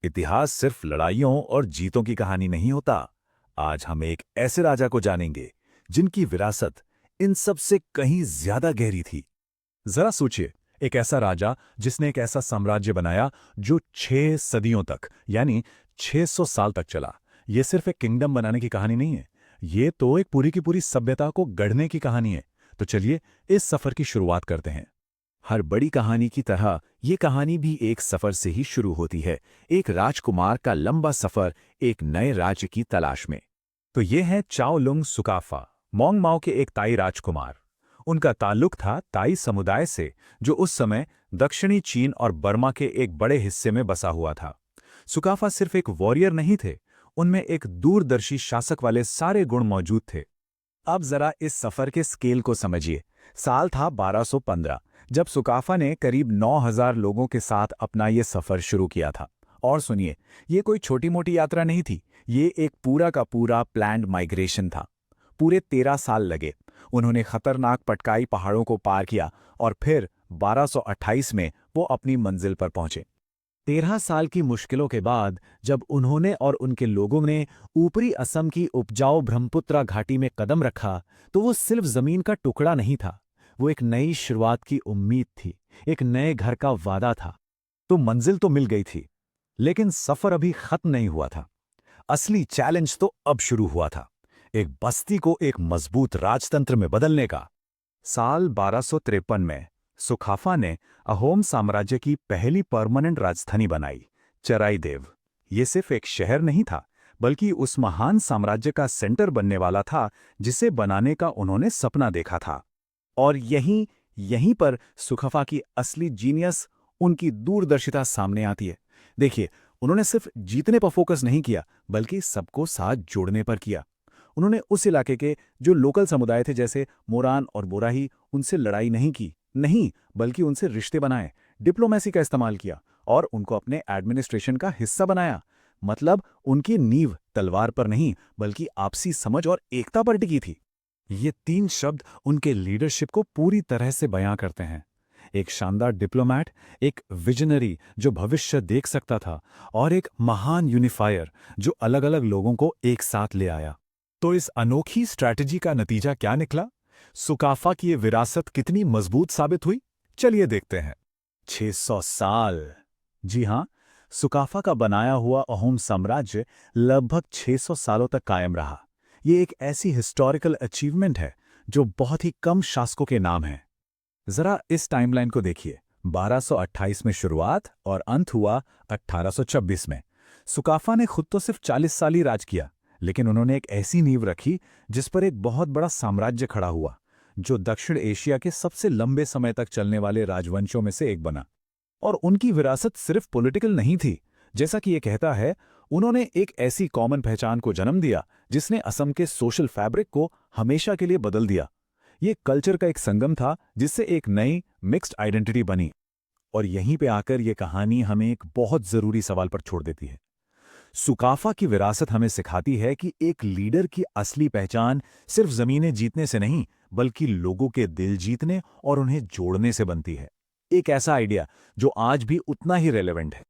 इतिहास सिर्फ लड़ाइयों और जीतों की कहानी नहीं होता। आज हम एक ऐसे राजा को जानेंगे जिनकी विरासत इन सब से कहीं ज्यादा गहरी थी। जरा सोचिए, एक ऐसा राजा जिसने एक ऐसा साम्राज्य बनाया जो 6 सदियों तक यानी 600 साल तक चला। ये सिर्फ एक किंगडम बनाने की कहानी नहीं है, ये तो एक पूरी की पूरी सभ्यता को गढ़ने की कहानी है। तो चलिए इस सफर की शुरुआत करते हैं। हर बड़ी कहानी की तरह ये कहानी भी एक सफर से ही शुरू होती है। एक राजकुमार का लंबा सफर एक नए राज्य की तलाश में। तो ये हैं चाओ लुंग सुकाफा, मोंग माओ के एक ताई राजकुमार। उनका ताल्लुक था ताई समुदाय से, जो उस समय दक्षिणी चीन और बर्मा के एक बड़े हिस्से में बसा हुआ था। सुकाफा सिर्फ एक वॉरियर नहीं थे, उनमें एक दूरदर्शी शासक वाले सारे गुण मौजूद थे। अब जरा इस सफर के स्केल को समझिए। साल था 1215, जब सुकाफा ने करीब 9000 लोगों के साथ अपना ये सफर शुरू किया था। और सुनिए, ये कोई छोटी मोटी यात्रा नहीं थी, ये एक पूरा का पूरा प्लान्ड माइग्रेशन था। पूरे 13 साल लगे। उन्होंने खतरनाक पटकाई पहाड़ों को पार किया और फिर 1228 में वो अपनी मंजिल पर पहुंचे। 13 साल की मुश्किलों के बाद जब उन्होंने और उनके लोगों ने ऊपरी असम की उपजाऊ ब्रह्मपुत्रा घाटी में कदम रखा, तो वो सिर्फ जमीन का टुकड़ा नहीं था, वो एक नई शुरुआत की उम्मीद थी, एक नए घर का वादा था। तो मंजिल तो मिल गई थी, लेकिन सफर अभी खत्म नहीं हुआ था। असली चैलेंज तो अब शुरू हुआ था, एक बस्ती को एक मजबूत राजतंत्र में बदलने का। साल 1253 में सुखाफा ने अहोम साम्राज्य की पहली परमानेंट राजधानी बनाई, चराईदेव। ये सिर्फ एक शहर नहीं था, बल्कि उस महान साम्राज्य का सेंटर बनने वाला था जिसे बनाने का उन्होंने सपना देखा था। और यहीं यहीं पर सुखफा की असली जीनियस, उनकी दूरदर्शिता सामने आती है। देखिए, उन्होंने सिर्फ जीतने पर फोकस नहीं किया, बल्कि सबको साथ जोड़ने पर किया। उन्होंने उस इलाके के जो लोकल समुदाय थे, जैसे मोरान और बोराही, उनसे लड़ाई नहीं की, नहीं, बल्कि उनसे रिश्ते बनाए, डिप्लोमेसी का इस्तेमाल किया और उनको अपने एडमिनिस्ट्रेशन का हिस्सा बनाया। मतलब उनकी नींव तलवार पर नहीं, बल्कि आपसी समझ और एकता पर टिकी थी। ये 3 शब्द उनके लीडरशिप को पूरी तरह से बयां करते हैं। एक शानदार डिप्लोमैट, एक विजनरी जो भविष्य देख सकता था, और एक महान यूनिफायर जो अलग-अलग लोगों को एक साथ ले आया। तो इस अनोखी स्ट्रैटेजी का नतीजा क्या निकला? सुकाफा की ये विरासत कितनी मजबूत साबित हुई? चलिए देखते हैं। 600 साल। जी हां, सुकाफा का बनाया हुआ अहोम साम्राज्य लगभग 600 सालों तक कायम रहा। ये एक ऐसी हिस्टोरिकल अचीवमेंट है जो बहुत ही कम शासकों के नाम है। जरा इस टाइमलाइन को देखिए। 1228 में शुरुआत और अंत हुआ 1826 में। सुकाफा ने खुद तो सिर्फ 40 साल ही राज किया, लेकिन उन्होंने एक ऐसी नींव रखी जिस पर एक बहुत बड़ा साम्राज्य खड़ा हुआ, जो दक्षिण एशिया के सबसे लंबे समय तक चलने वाले राजवंशों में से एक बना। और उनकी विरासत सिर्फ पॉलिटिकल नहीं थी। जैसा कि ये कहता है, उन्होंने एक ऐसी कॉमन पहचान को जन्म दिया जिसने असम के सोशल फैब्रिक को हमेशा के लिए बदल दिया। ये कल्चर का एक संगम था जिससे एक नई मिक्स्ड आइडेंटिटी बनी। और यहीं पे आकर ये कहानी हमें एक बहुत जरूरी सवाल पर छोड़ देती है। सुकाफा की विरासत हमें सिखाती है कि एक लीडर की असली पहचान सिर्फ जमीनें जीतने से नहीं, बल्कि लोगों के दिल जीतने और उन्हें जोड़ने से बनती है। एक ऐसा आइडिया जो आज भी उतना ही रेलेवेंट है।